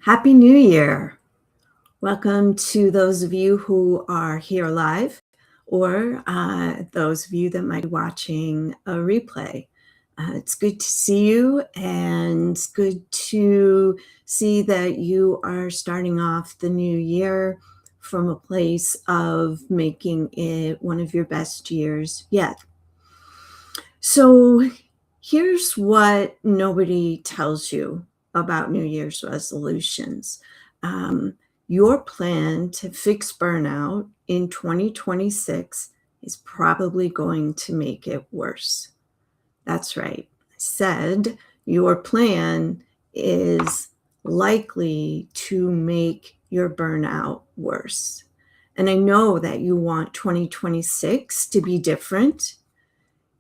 Happy New Year. Welcome to those of you who are here live or those of you that might be watching a replay. It's good to see you, and it's good to see that you are starting off the new year from a place of making it one of your best years yet. So here's what nobody tells you about New Year's resolutions. Um, your plan to fix burnout in 2026 is probably going to make it worse. That's right. I said your plan is likely to make your burnout worse. And I know that you want 2026 to be different.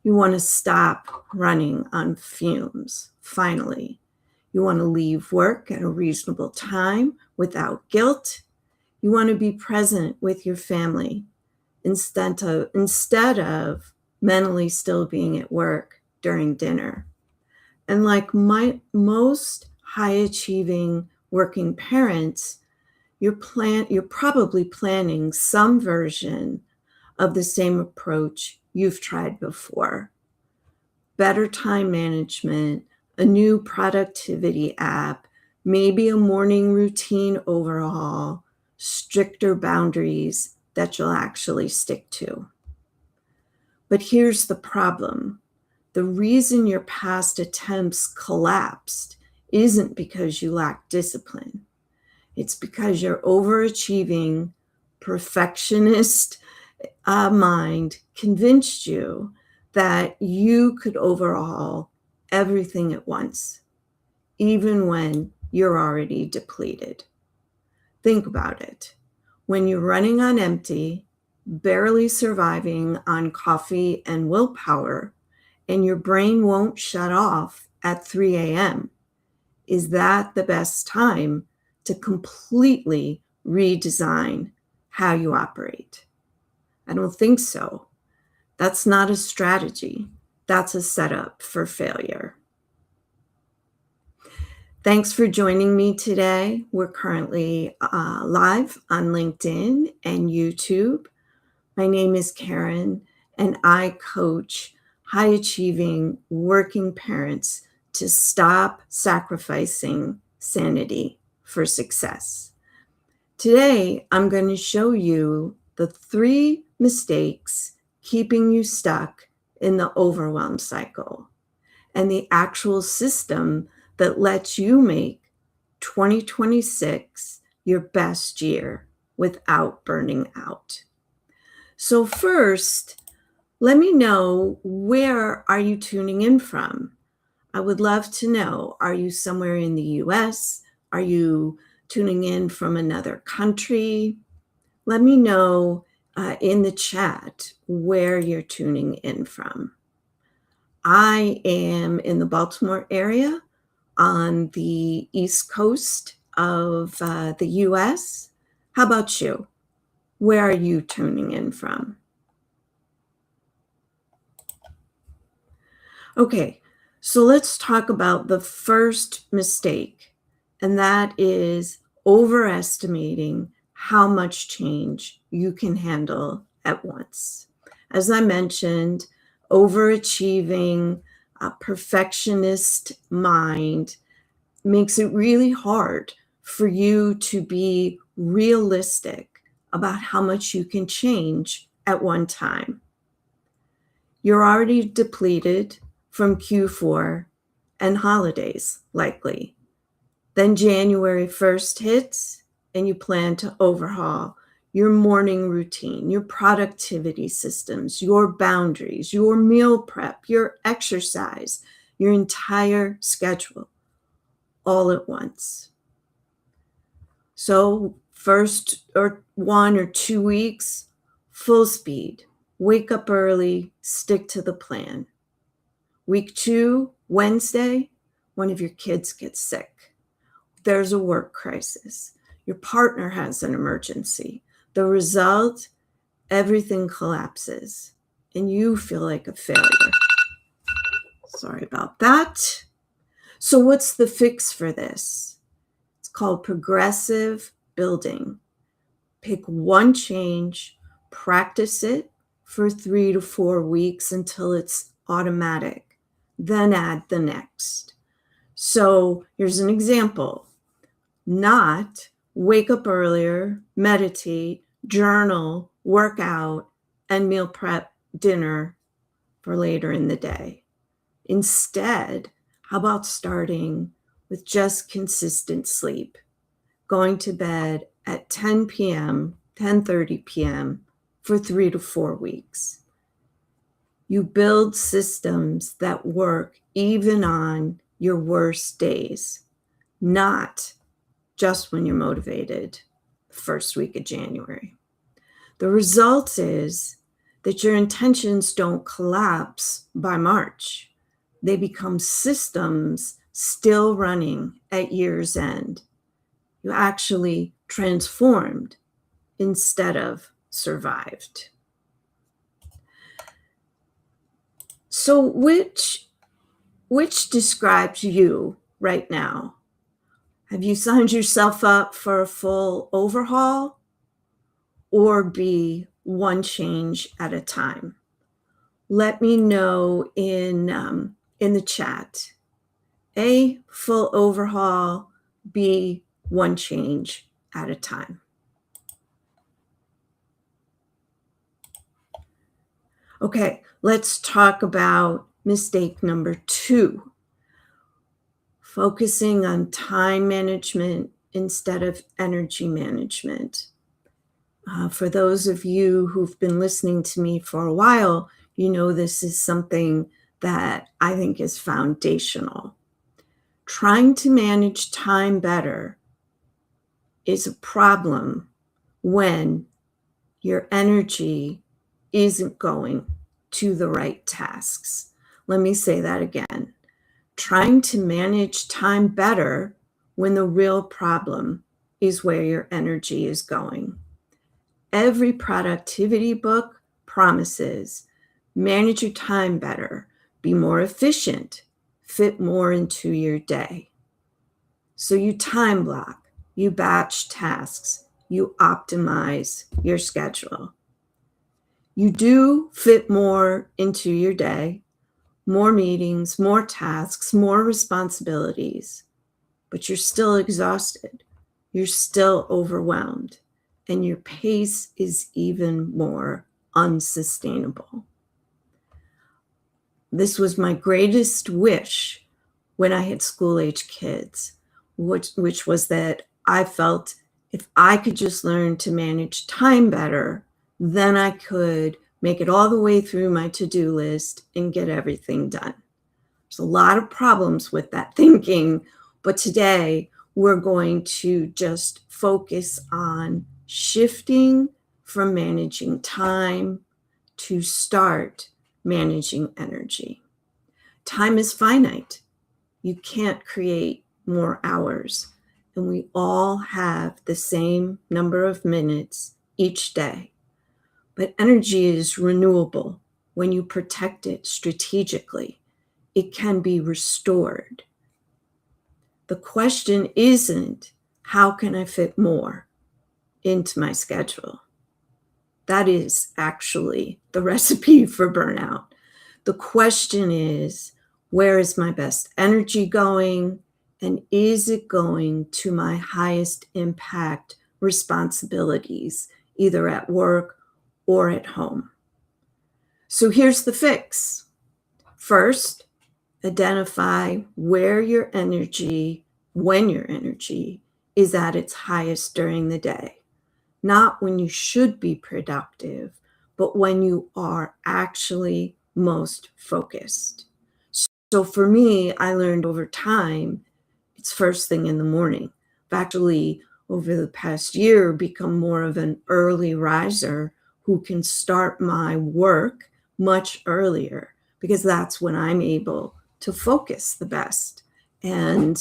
You want to stop running on fumes, finally. You want to leave work at a reasonable time without guilt. You want to be present with your family instead of mentally still being at work during dinner. And like most high achieving working parents, you're probably planning some version of the same approach you've tried before. Better time management, a new productivity app, maybe a morning routine overhaul, stricter boundaries that you'll actually stick to. But here's the problem. The reason your past attempts collapsed isn't because you lack discipline. It's because your overachieving, perfectionist mind convinced you that you could overhaul everything at once, even when you're already depleted. Think about it. When you're running on empty, barely surviving on coffee and willpower, and your brain won't shut off at 3 a.m., is that the best time to completely redesign how you operate? I don't think so. That's not a strategy. That's a setup for failure. Thanks for joining me today. We're currently live on LinkedIn and YouTube. My name is Karen, and I coach high achieving working parents to stop sacrificing sanity for success. Today, I'm going to show you the 3 mistakes keeping you stuck in the overwhelm cycle and the actual system that lets you make 2026 your best year without burning out. So first, let me know, where are you tuning in from? I would love to know. Are you somewhere in the US? Are you tuning in from another country? Let me know in the chat where you're tuning in from. I am in the Baltimore area on the East Coast of the US. How about you? Where are you tuning in from? Okay, so let's talk about the first mistake, and that is overestimating how much change you can handle at once. As I mentioned, overachieving, a perfectionist mind makes it really hard for you to be realistic about how much you can change at one time. You're already depleted from Q4 and holidays, likely. Then January 1st hits, and you plan to overhaul your morning routine, your productivity systems, your boundaries, your meal prep, your exercise, your entire schedule, all at once. So first or 1 or 2 weeks, full speed, wake up early, stick to the plan. Week 2, Wednesday, one of your kids gets sick. There's a work crisis. Your partner has an emergency. The result, everything collapses and you feel like a failure. Sorry about that. So what's the fix for this? It's called progressive building. Pick one change, practice it for 3 to 4 weeks until it's automatic, then add the next. So here's an example. Not wake up earlier, meditate, journal, work out, and meal prep dinner for later in the day. Instead, how about starting with just consistent sleep, going to bed at 10 p.m., 10:30 p.m. for 3 to 4 weeks. You build systems that work even on your worst days, not just when you're motivated the first week of January. The result is that your intentions don't collapse by March. They become systems still running at year's end. You actually transformed instead of survived. So which describes you right now? Have you signed yourself up for a full overhaul, or be one change at a time? Let me know in the chat. A, full overhaul. B, one change at a time. Okay, let's talk about mistake number 2. Focusing on time management instead of energy management. For those of you who've been listening to me for a while, you know this is something that I think is foundational. Trying to manage time better is a problem when your energy isn't going to the right tasks. Let me say that again. Trying to manage time better when the real problem is where your energy is going. Every productivity book promises manage your time better, be more efficient, fit more into your day. So you time block, you batch tasks, you optimize your schedule. You do fit more into your day, more meetings, more tasks, more responsibilities, but you're still exhausted. You're still overwhelmed, and your pace is even more unsustainable. This was my greatest wish when I had school-age kids, which was that I felt if I could just learn to manage time better, then I could make it all the way through my to-do list and get everything done. There's a lot of problems with that thinking, but today we're going to just focus on shifting from managing time to start managing energy. Time is finite. You can't create more hours, and we all have the same number of minutes each day. But energy is renewable. When you protect it strategically, it can be restored. The question isn't, how can I fit more into my schedule? That is actually the recipe for burnout. The question is, where is my best energy going? And is it going to my highest impact responsibilities, either at work or at home? So here's the fix. First, identify where your energy, when your energy is at its highest during the day. Not when you should be productive, but when you are actually most focused. So for me, I learned over time, it's first thing in the morning. I've actually, over the past year, become more of an early riser who can start my work much earlier, because that's when I'm able to focus the best. And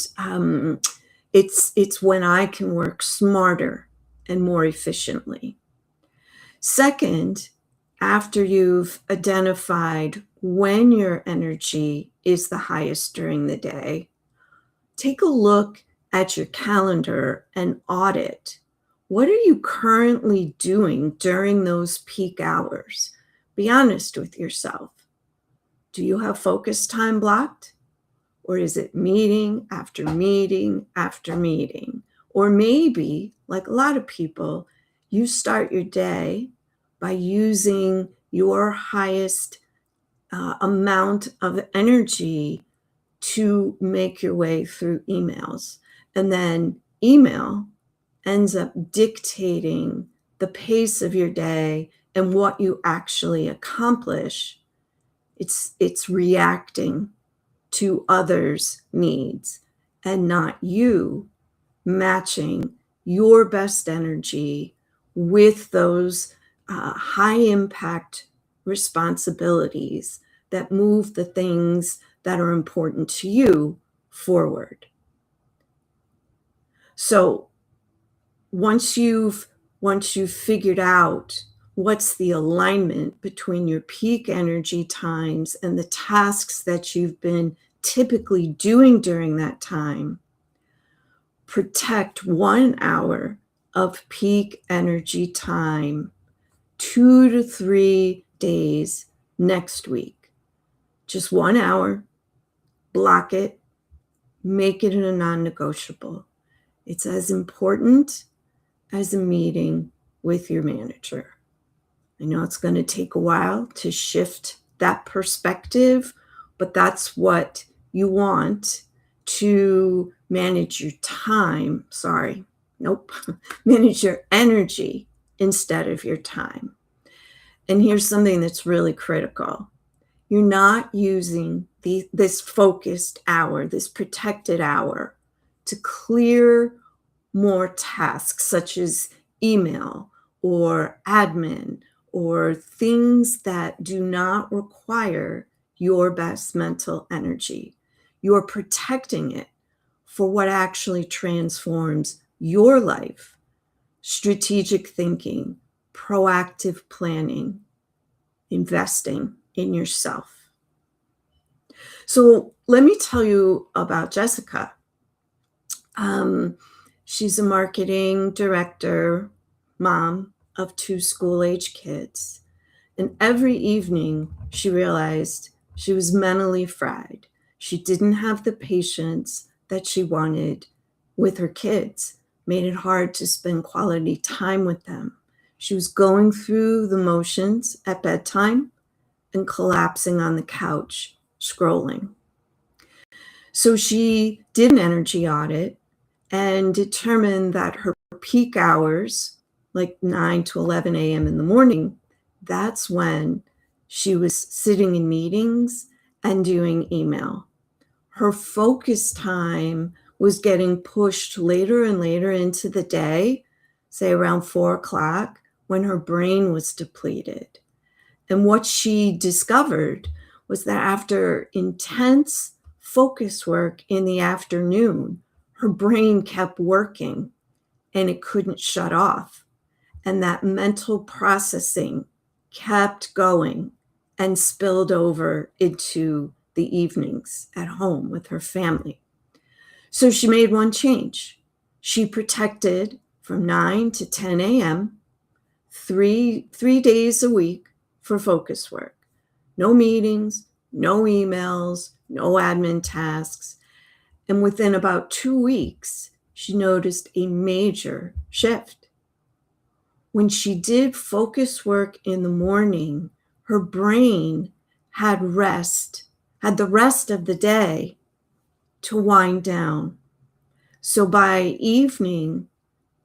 it's when I can work smarter and more efficiently. Second, after you've identified when your energy is the highest during the day, take a look at your calendar and audit. What are you currently doing during those peak hours? Be honest with yourself. Do you have focus time blocked? Or is it meeting after meeting after meeting? Or maybe, like a lot of people, you start your day by using your highest amount of energy to make your way through emails. And then email ends up dictating the pace of your day and what you actually accomplish. It's reacting to others' needs and not you matching your best energy with those high impact responsibilities that move the things that are important to you forward. So once you've figured out what's the alignment between your peak energy times and the tasks that you've been typically doing during that time, protect 1 hour of peak energy time 2 to 3 days next week. Just 1 hour, block it, make it a non-negotiable. It's as important as a meeting with your manager. I know it's going to take a while to shift that perspective, but that's what you want to manage your time. Manage your energy instead of your time. And here's something that's really critical. You're not using this focused hour, this protected hour, to clear more tasks such as email or admin or things that do not require your best mental energy. You're protecting it for what actually transforms your life: strategic thinking, proactive planning, investing in yourself. So let me tell you about Jessica. She's a marketing director, mom of 2 school-age kids. And every evening she realized she was mentally fried. She didn't have the patience that she wanted with her kids, made it hard to spend quality time with them. She was going through the motions at bedtime and collapsing on the couch, scrolling. So she did an energy audit and determined that her peak hours, like 9 to 11 a.m. in the morning, that's when she was sitting in meetings and doing email. Her focus time was getting pushed later and later into the day, say around 4 o'clock, when her brain was depleted. And what she discovered was that after intense focus work in the afternoon, her brain kept working and it couldn't shut off. And that mental processing kept going and spilled over into the evenings at home with her family. So she made one change. She protected from 9 to 10 a.m., three days a week for focus work. No meetings, no emails, no admin tasks. And within about 2 weeks, she noticed a major shift. When she did focus work in the morning, her brain had the rest of the day to wind down. So by evening,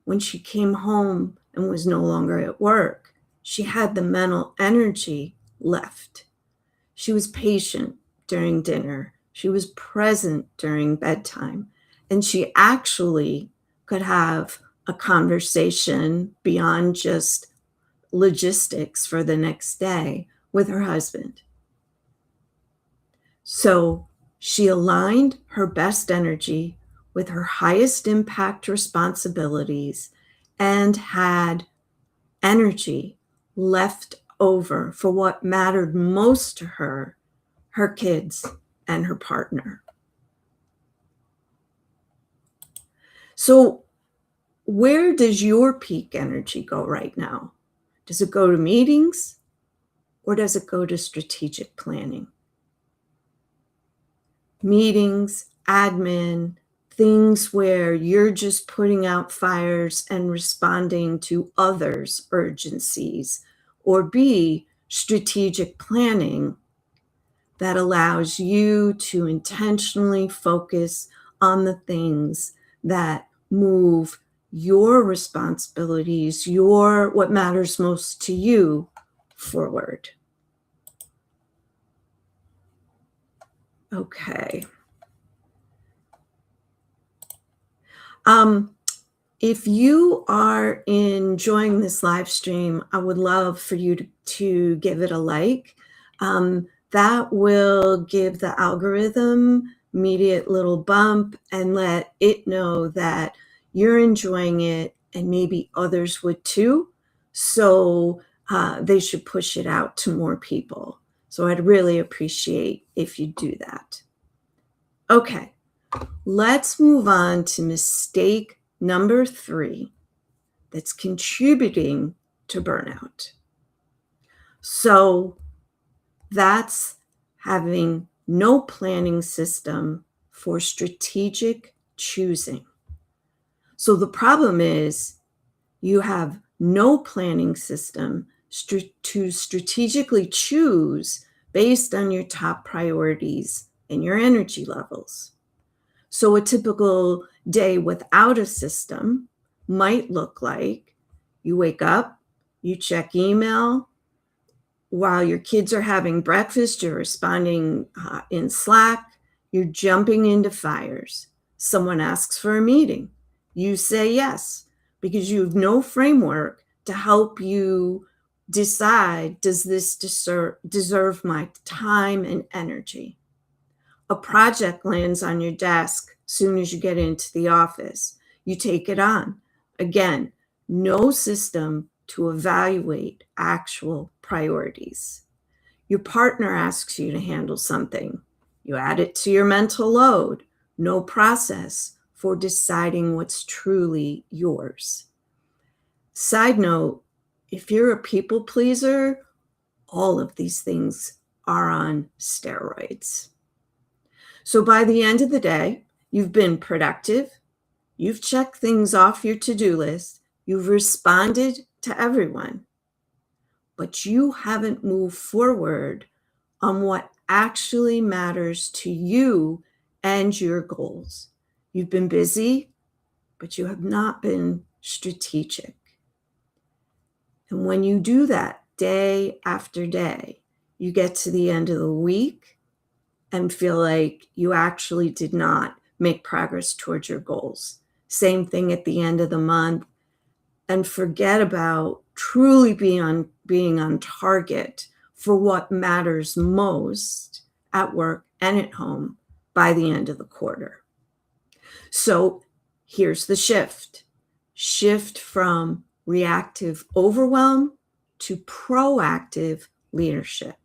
when she came home and was no longer at work, she had the mental energy left. She was patient during dinner. She was present during bedtime. And she actually could have a conversation beyond just logistics for the next day with her husband. So she aligned her best energy with her highest impact responsibilities and had energy left over for what mattered most to her, her kids and her partner. So, where does your peak energy go right now? Does it go to meetings or does it go to strategic planning? Meetings, admin, things where you're just putting out fires and responding to others' urgencies, or B, strategic planning that allows you to intentionally focus on the things that move your responsibilities, your what matters most to you forward. Okay. Um, if you are enjoying this live stream, I would love for you to give it a like. That will give the algorithm immediate little bump and let it know that you're enjoying it and maybe others would too. So they should push it out to more people. So I'd really appreciate if you do that. Okay, let's move on to mistake number 3 that's contributing to burnout. So that's having no planning system for strategic choosing. So the problem is you have no planning system to strategically choose based on your top priorities and your energy levels. So a typical day without a system might look like you wake up, you check email. While your kids are having breakfast, you're responding in Slack, you're jumping into fires. Someone asks for a meeting. You say yes because you have no framework to help you decide, does this deserve my time and energy? A project lands on your desk soon as you get into the office. You take it on. Again, no system to evaluate actual priorities. Your partner asks you to handle something. You add it to your mental load. No process for deciding what's truly yours. Side note, if you're a people pleaser, all of these things are on steroids. So by the end of the day, you've been productive, you've checked things off your to-do list, you've responded to everyone, but you haven't moved forward on what actually matters to you and your goals. You've been busy, but you have not been strategic. And when you do that day after day, you get to the end of the week and feel like you actually did not make progress towards your goals. Same thing at the end of the month, and forget about truly being on target for what matters most at work and at home by the end of the quarter. So here's the shift from reactive overwhelm to proactive leadership.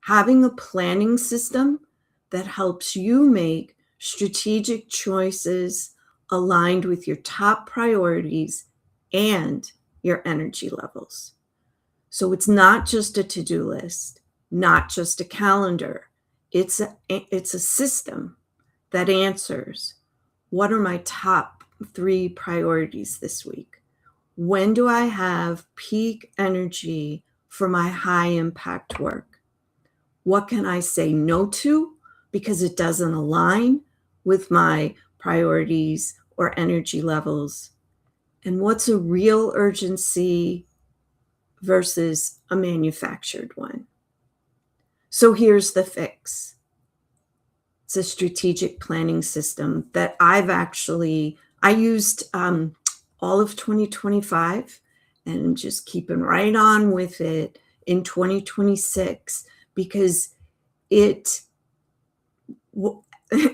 Having a planning system that helps you make strategic choices aligned with your top priorities and your energy levels. So it's not just a to-do list, not just a calendar. It's a system that answers, what are my top 3 priorities this week? When do I have peak energy for my high impact work? What can I say no to because it doesn't align with my priorities or energy levels? And what's a real urgency versus a manufactured one? So here's the fix. It's a strategic planning system that I used all of 2025 and just keeping right on with it in 2026 because it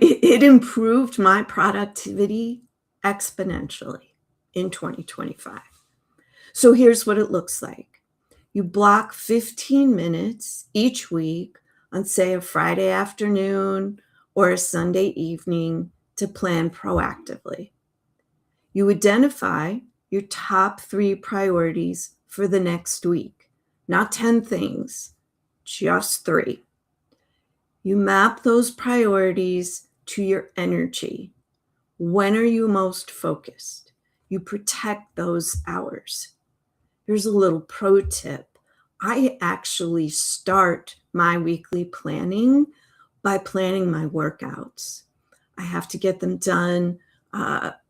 improved my productivity exponentially in 2025. So here's what it looks like. You block 15 minutes each week on, say, a Friday afternoon or a Sunday evening to plan proactively. You identify your top 3 priorities for the next week, not 10 things, just 3. You map those priorities to your energy. When are you most focused? You protect those hours. Here's a little pro tip. I actually start my weekly planning by planning my workouts. I have to get them done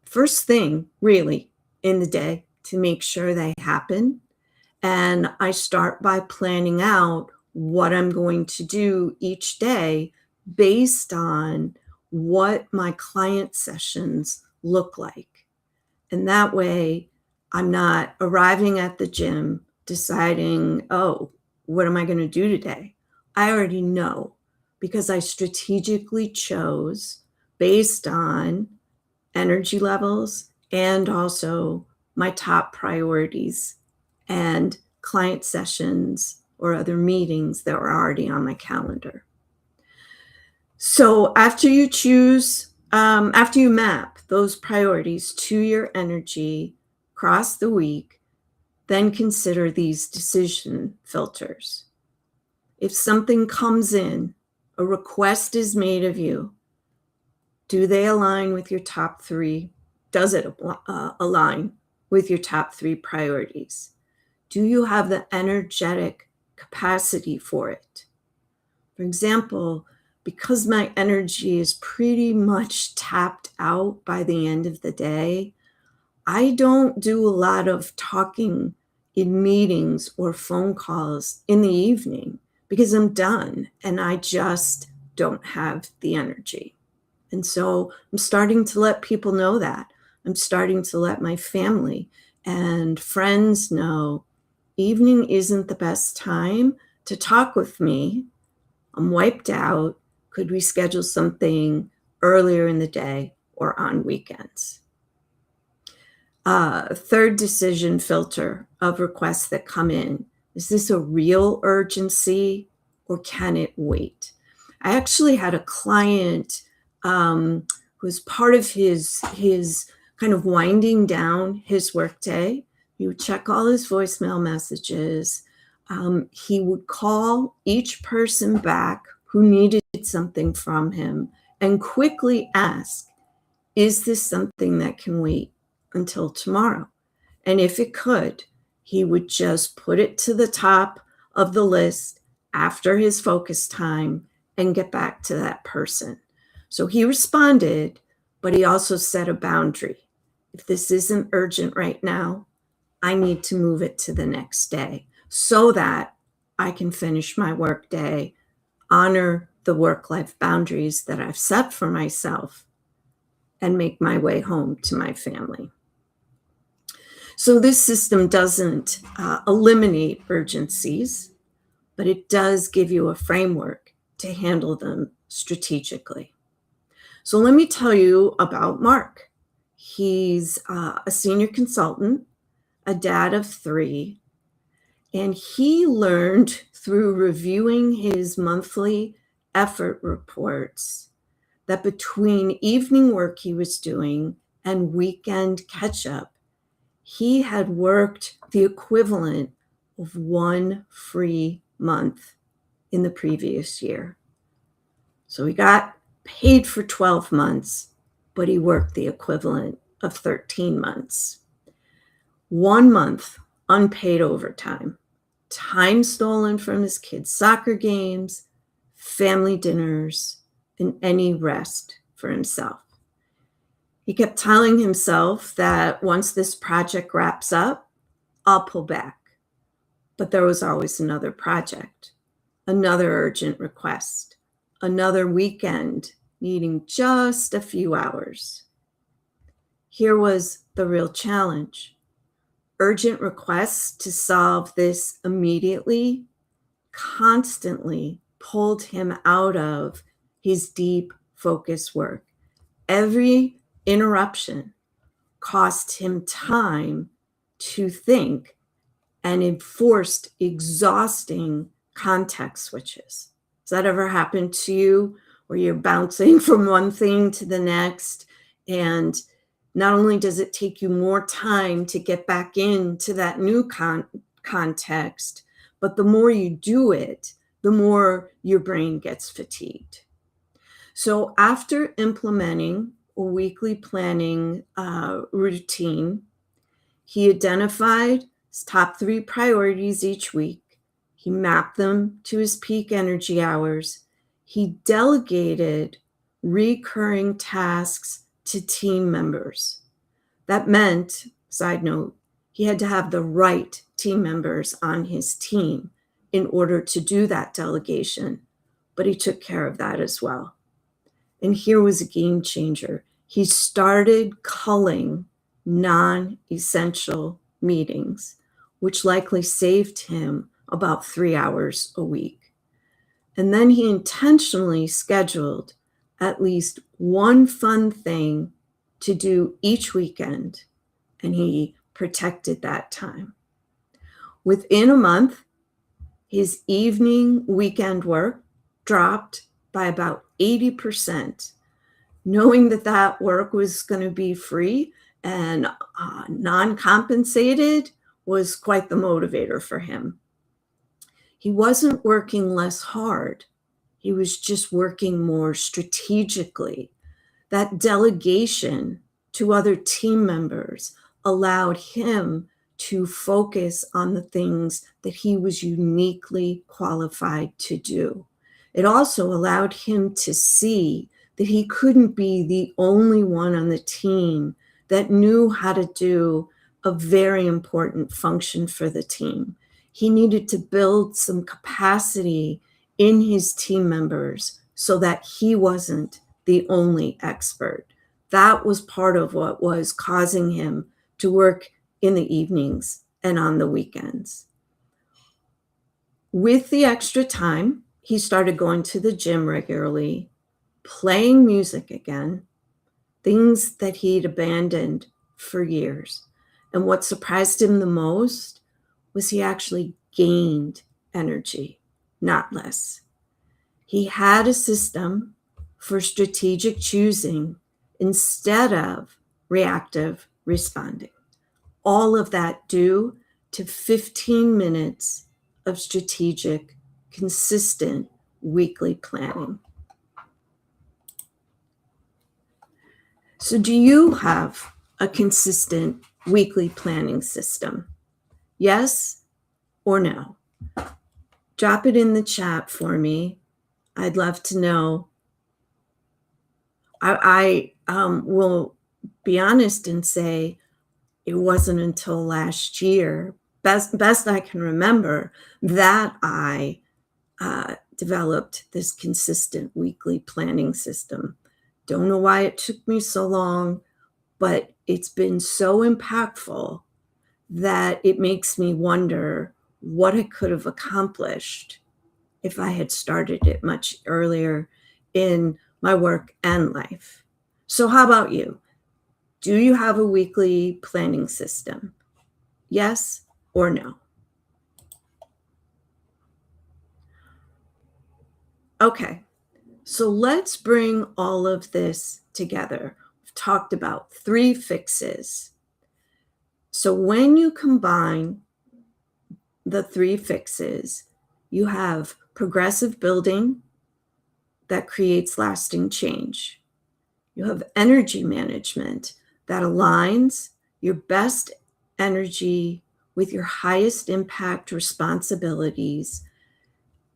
first thing, really, in the day to make sure they happen. And I start by planning out what I'm going to do each day based on what my client sessions look like. And that way, I'm not arriving at the gym deciding, oh, what am I going to do today? I already know because I strategically chose based on energy levels and also my top priorities and client sessions or other meetings that were already on my calendar. So after you map those priorities to your energy across the week, then consider these decision filters. If something comes in, a request is made of you, do they align with your top 3? Does it align with your top 3 priorities? Do you have the energetic capacity for it? For example, because my energy is pretty much tapped out by the end of the day, I don't do a lot of talking in meetings or phone calls in the evening because I'm done and I just don't have the energy. And so I'm starting to let people know that. I'm starting to let my family and friends know evening isn't the best time to talk with me. I'm wiped out. Could we schedule something earlier in the day or on weekends? Third decision filter of requests that come in. Is this a real urgency or can it wait? I actually had a client who was part of his kind of winding down his workday. He would check all his voicemail messages. He would call each person back who needed something from him and quickly ask, is this something that can wait until tomorrow? And if it could, he would just put it to the top of the list after his focus time and get back to that person. So he responded, but he also set a boundary. If this isn't urgent right now, I need to move it to the next day so that I can finish my work day, honor the work-life boundaries that I've set for myself, and make my way home to my family. So this system doesn't eliminate urgencies, but it does give you a framework to handle them strategically. So let me tell you about Mark. He's a senior consultant, a dad of 3, and he learned through reviewing his monthly effort reports that between evening work he was doing and weekend catch-up, he had worked the equivalent of 1 free month in the previous year. So he got paid for 12 months, but he worked the equivalent of 13 months. 1 month unpaid overtime, time stolen from his kids' soccer games, family dinners, and any rest for himself. He kept telling himself that once this project wraps up, I'll pull back. But there was always another project, another urgent request, another weekend needing just a few hours. Here was the real challenge. Urgent requests to solve this immediately constantly pulled him out of his deep focus work. Every interruption cost him time to think and enforced exhausting context switches. Has that ever happened to you where you're bouncing from one thing to the next and Not only does it take you more time to get back into that new context, but the more you do it, the more your brain gets fatigued. So after implementing a weekly planning routine, he identified his top 3 priorities each week. He mapped them to his peak energy hours. He delegated recurring tasks to team members. That meant, side note, he had to have the right team members on his team in order to do that delegation, but he took care of that as well. And here was a game changer. He started culling non-essential meetings, which likely saved him about 3 hours a week. And then he intentionally scheduled at least one fun thing to do each weekend, and he protected that time. Within a month, his evening weekend work dropped by about 80%. Knowing that that work was going to be free and non-compensated was quite the motivator for him. He wasn't working less hard. He was just working more strategically. That delegation to other team members allowed him to focus on the things that he was uniquely qualified to do. It also allowed him to see that he couldn't be the only one on the team that knew how to do a very important function for the team. He needed to build some capacity in his team members so that he wasn't the only expert. That was part of what was causing him to work in the evenings and on the weekends. With the extra time, he started going to the gym regularly, playing music again, things that he'd abandoned for years. And what surprised him the most was he actually gained energy, not less. He had a system for strategic choosing instead of reactive responding. All of that due to 15 minutes of strategic, consistent weekly planning. So, do you have a consistent weekly planning system? Yes or no? Drop it in the chat for me. I'd love to know. I will be honest and say it wasn't until last year, best I can remember, that I developed this consistent weekly planning system. Don't know why it took me so long, but it's been so impactful that it makes me wonder what I could have accomplished if I had started it much earlier in my work and life. So how about you? Do you have a weekly planning system? Yes or no? Okay, so let's bring all of this together. We've talked about 3 fixes. So when you combine the 3 fixes, you have progressive building that creates lasting change. You have energy management that aligns your best energy with your highest impact responsibilities.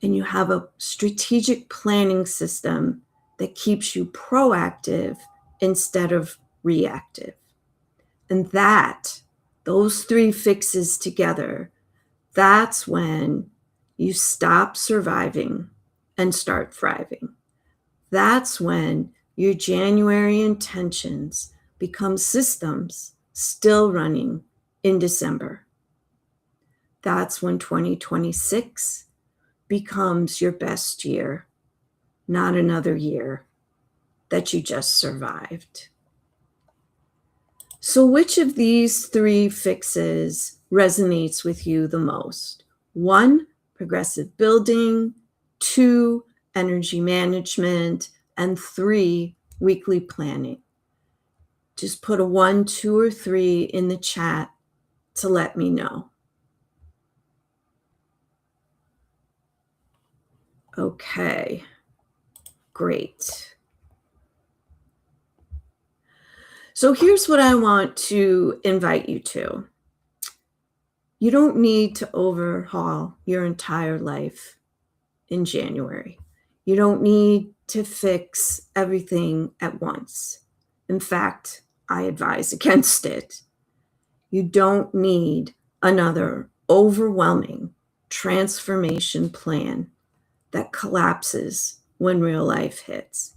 And you have a strategic planning system that keeps you proactive instead of reactive. And those 3 fixes together, that's when you stop surviving and start thriving. That's when your January intentions become systems still running in December. That's when 2026 becomes your best year, not another year that you just survived. So which of these 3 fixes resonates with you the most? 1, progressive building, 2, energy management, and 3, weekly planning. Just put a 1, 2, or 3 in the chat to let me know. Okay, great. So here's what I want to invite you to. You don't need to overhaul your entire life in January. You don't need to fix everything at once. In fact, I advise against it. You don't need another overwhelming transformation plan that collapses when real life hits.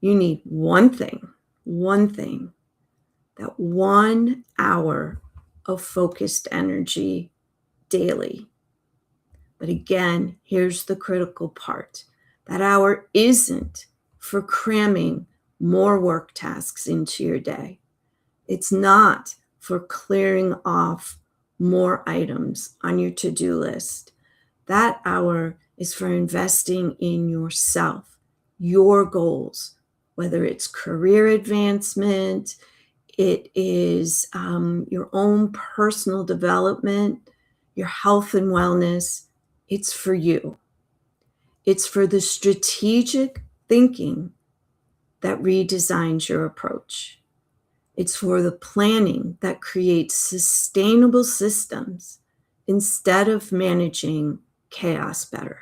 You need one thing, that 1 hour of focused energy daily. But again, here's the critical part. That hour isn't for cramming more work tasks into your day. It's not for clearing off more items on your to-do list. That hour is for investing in yourself, your goals, whether it's career advancement, it is your own personal development, your health and wellness. It's for you. It's for the strategic thinking that redesigns your approach. It's for the planning that creates sustainable systems instead of managing chaos better.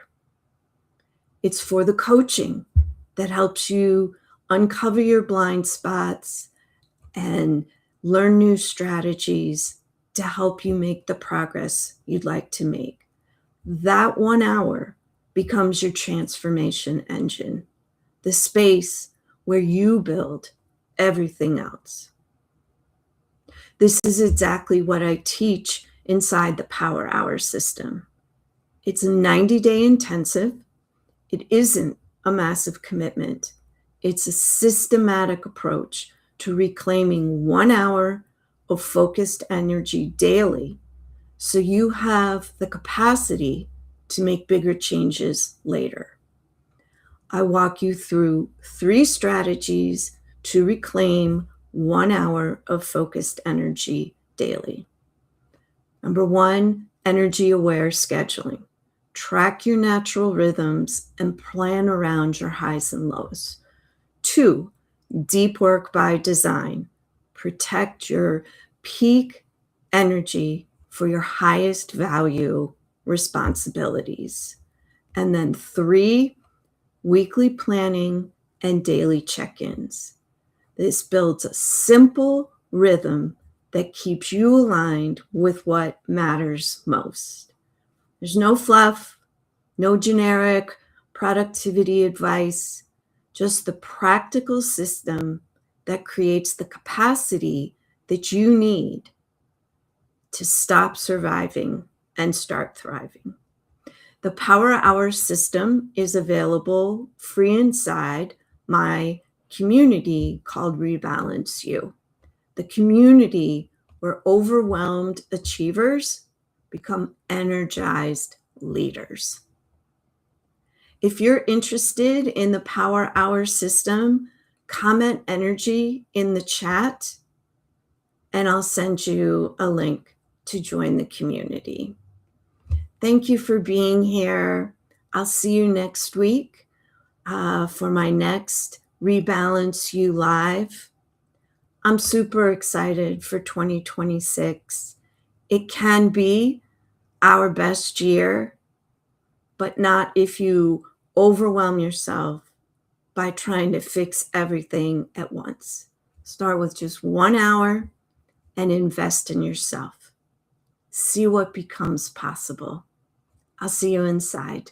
It's for the coaching that helps you uncover your blind spots and learn new strategies to help you make the progress you'd like to make. That 1 hour becomes your transformation engine, the space where you build everything else. This is exactly what I teach inside the Power Hour system. It's a 90-day intensive. It isn't a massive commitment. It's a systematic approach to reclaiming 1 hour of focused energy daily so you have the capacity to make bigger changes later. I walk you through 3 strategies to reclaim 1 hour of focused energy daily. Number 1, energy-aware scheduling. Track your natural rhythms and plan around your highs and lows. 2, deep work by design. Protect your peak energy for your highest value responsibilities. And then 3, weekly planning and daily check-ins. This builds a simple rhythm that keeps you aligned with what matters most. There's no fluff, no generic productivity advice, just the practical system that creates the capacity that you need to stop surviving and start thriving. The Power Hour system is available free inside my community called Rebalance You, the community where overwhelmed achievers become energized leaders. If you're interested in the Power Hour system, comment energy in the chat, and I'll send you a link to join the community. Thank you for being here. I'll see you next week for my next Rebalance You Live. I'm super excited for 2026. It can be our best year, but not if you overwhelm yourself by trying to fix everything at once. Start with just 1 hour and invest in yourself. See what becomes possible. I'll see you inside.